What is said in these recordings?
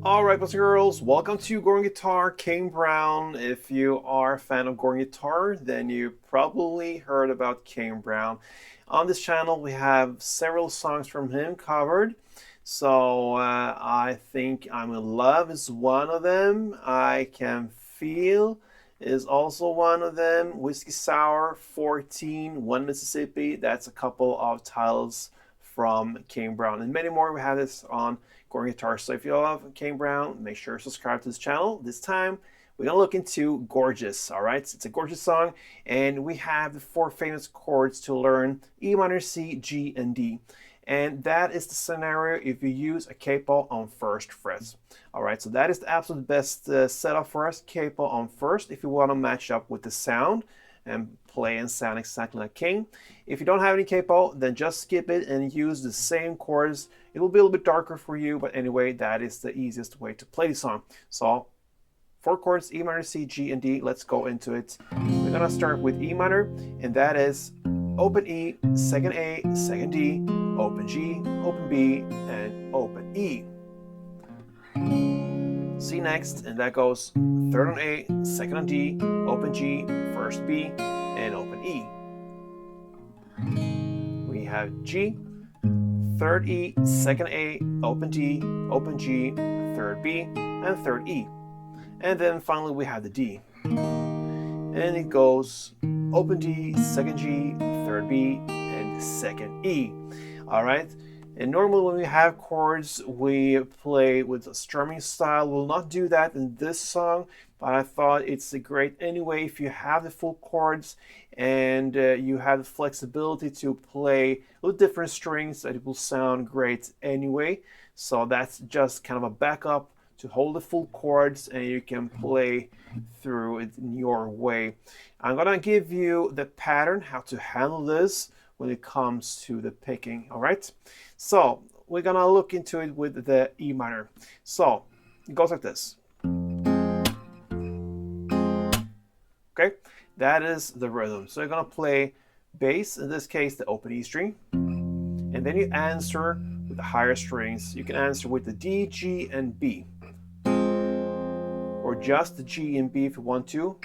Alright, boys and girls, welcome to Goring Guitar, Kane Brown. If you are a fan of Goring Guitar, then you probably heard about Kane Brown. On this channel, we have several songs from him covered. So I think I'm in Love is one of them. I Can Feel is also one of them. Whiskey Sour, 14, One Mississippi. That's a couple of titles from Kane Brown, and many more. We have this on Goring Guitar. So if you love Kane Brown, make sure to subscribe to this channel. This time we're gonna look into Gorgeous. All right, it's a gorgeous song, and we have the four famous chords to learn: E minor, C, G, and D. And that is the scenario if you use a capo on first frets. All right, so that is the absolute best setup for us. Capo on first if you want to match up with the sound and play and sound exactly like King. If you don't have any capo, then just skip it and use the same chords. It will be a little bit darker for you, but anyway, that is the easiest way to play the song. So four chords: E minor, C, G, and D. Let's go into it. We're gonna start with E minor, and that is open E, second A, second D, open G, open B, and open E. C next, and that goes third on A, second on D, open G, first B, and open E. We have G, third E, second A, open D, open G, third B, and third E. And then finally we have the D. And it goes open D, second G, third B, and second E. All right. And normally when we have chords, we play with a strumming style. We'll not do that in this song, but I thought it's great anyway if you have the full chords and you have the flexibility to play with different strings, that it will sound great anyway. So that's just kind of a backup to hold the full chords, and you can play through it in your way. I'm gonna give you the pattern, how to handle this when it comes to the picking. All right, so we're gonna look into it with the E minor. So it goes like this. Okay, that is the rhythm. So you're gonna play bass, in this case the open E string, and then you answer with the higher strings. You can answer with the D, G, and B, or just the G and B if you want to.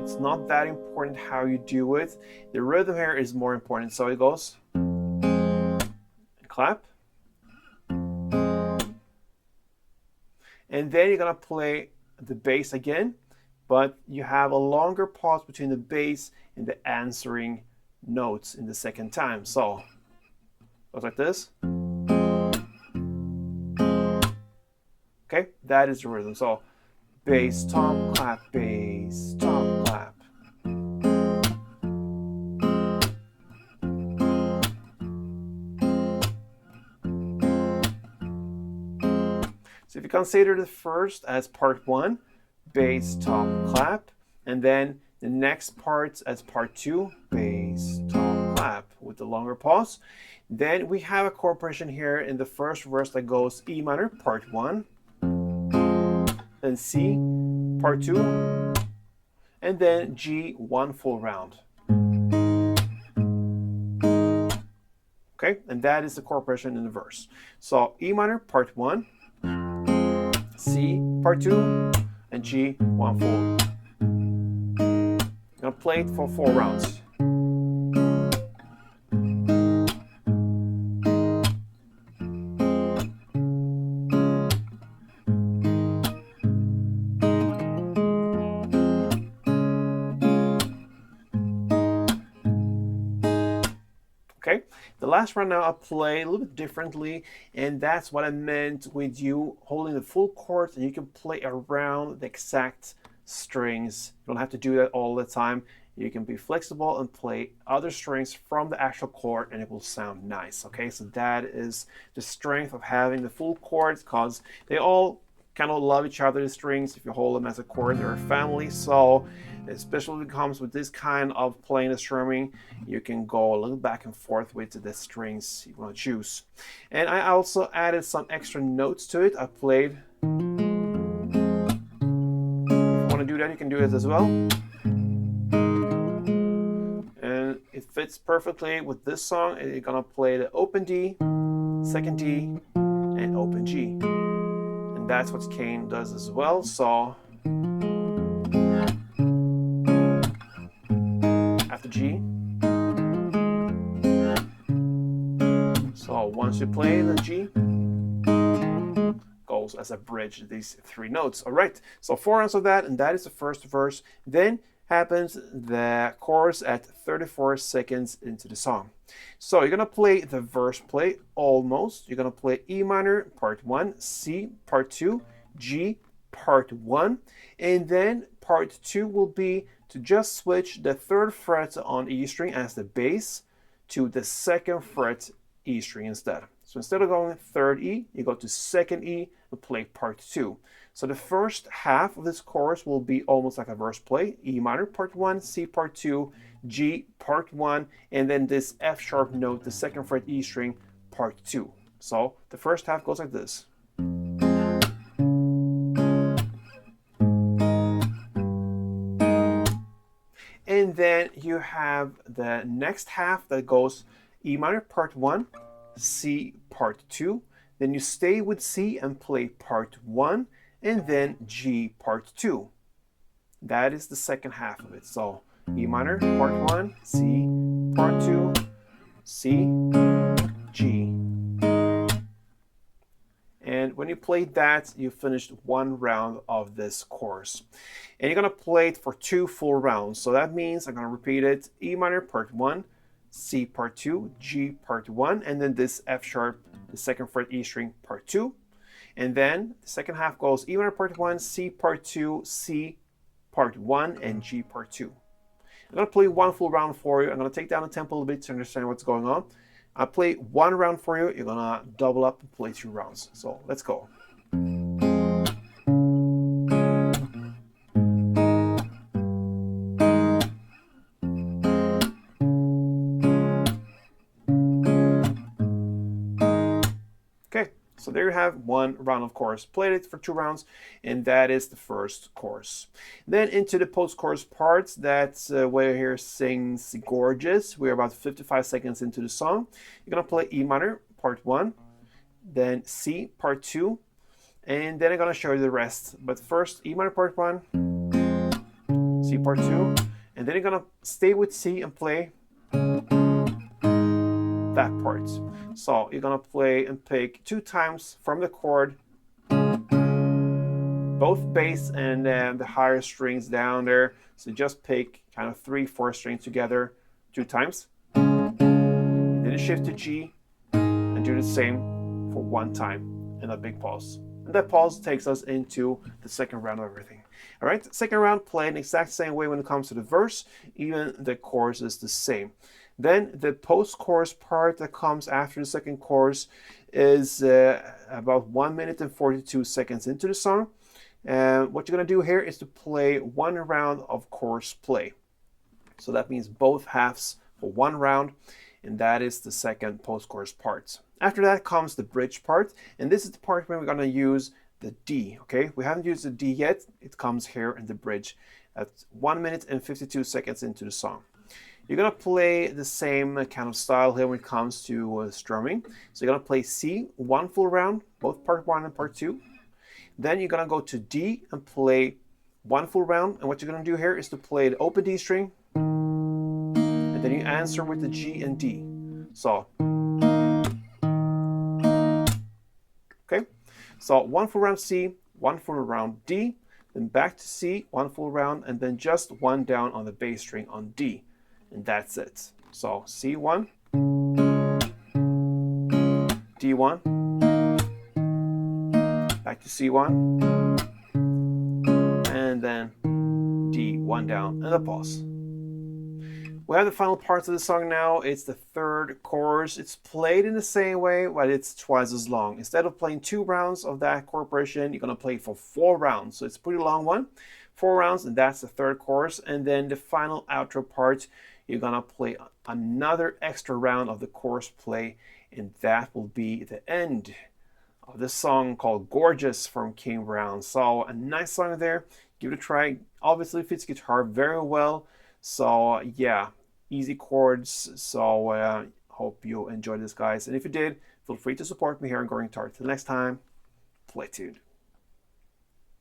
It's not that important how you do it. The rhythm here is more important. So it goes clap, and then you're gonna play the bass again, but you have a longer pause between the bass and the answering notes in the second time. So it goes like this. Okay, that is the rhythm. So bass, tom, clap, bass, tom, clap. So if you consider the first as part one, bass, tom, clap, and then the next part as part two, bass, tom, clap, with the longer pause, then we have a chord progression here in the first verse that goes E minor, part one, then C, part two, and then G, one full round. Okay, and that is the chord progression in the verse. So E minor, part one, C, part two, and G, one full. I'm gonna play it for 4 rounds. Okay, the last round now I play a little bit differently, and that's what I meant with you holding the full chords, and you can play around the exact strings. You don't have to do that all the time. You can be flexible and play other strings from the actual chord, and it will sound nice. Okay, so that is the strength of having the full chords, because they all kind of love each other, the strings. If you hold them as a chord, they're a family. So especially when it comes with this kind of playing the strumming, you can go a little back and forth with the strings you want to choose. And I also added some extra notes to it. I played, if you want to do that, you can do it as well. And it fits perfectly with this song. And you're gonna play the open D, second D, and open G. And And that's what Kane does as well. So after G. So once you play the G, goes as a bridge, these three notes. All right, so 4 rounds of that, and that is the first verse. Then happens the chorus at 34 seconds into the song. So you're gonna play the verse play almost. You're gonna play E minor part 1, C part 2, G part 1, and then part 2 will be to just switch the 3rd fret on E string as the bass to the 2nd fret E string instead. So instead of going 3rd E, you go to 2nd E and play part 2. So the first half of this chorus will be almost like a verse play. E minor part 1, C part 2, G part 1, and then this F sharp note, the 2nd fret E string, part 2. So the first half goes like this. And then you have the next half that goes E minor part 1, C part 2, then you stay with C and play part 1, and then G part 2. That is the second half of it. So E minor part 1, C part 2, C, G. And when you play that, you finished 1 round of this course. And you're going to play it for 2 full rounds. So that means I'm going to repeat it: E minor part 1, C part 2, G part 1, and then this F sharp, the 2nd fret E string, part 2. And then the second half goes E minor part 1, C part 2, C part 1, and G part 2. I'm going to play 1 full round for you. I'm going to take down the tempo a little bit to understand what's going on. I'll play 1 round for you. You're going to double up and play 2 rounds. So let's go. Okay, so there you have 1 round of chorus. Played it for 2 rounds, and that is the first chorus. Then into the post-chorus parts, that's where here sings Gorgeous. We're about 55 seconds into the song. You're going to play E minor, part 1, then C, part 2, and then I'm going to show you the rest. But first, E minor, part 1, C, part 2, and then you're going to stay with C and play that part. So you're gonna play and pick 2 times from the chord, both bass and the higher strings down there. So just pick kind of 3, 4 strings together 2 times. And then you shift to G and do the same for 1 time and a big pause. And that pause takes us into the second round of everything. All right, second round, play in the exact same way when it comes to the verse, even the chorus is the same. Then the post-chorus part that comes after the second chorus is about 1 minute and 42 seconds into the song. What you're going to do here is to play 1 round of chorus play. So that means both halves for 1 round, and that is the second post-chorus part. After that comes the bridge part, and this is the part where we're going to use the D, okay? We haven't used the D yet. It comes here in the bridge at 1 minute and 52 seconds into the song. You're going to play the same kind of style here when it comes to strumming. So you're going to play C 1 full round, both part 1 and part 2. Then you're going to go to D and play 1 full round. And what you're going to do here is to play the open D string. And then you answer with the G and D. So, okay. So 1 full round C, 1 full round D, then back to C, 1 full round, and then just 1 down on the bass string on D. And that's it. So C1, D1, back to C1, and then D1 down, and a pause. We have the final parts of the song now. It's the third chorus. It's played in the same way, but it's twice as long. Instead of playing 2 rounds of that chord progression, you're going to play for 4 rounds. So it's a pretty long one. 4 rounds, and that's the third chorus. And then the final outro part, you're going to play another extra round of the chorus play, and that will be the end of this song called Gorgeous from Kane Brown. So a nice song there. Give it a try. Obviously fits guitar very well. So yeah, easy chords. So hope you enjoyed this, guys. And if you did, feel free to support me here on Going Guitar. Till next time, play tuned.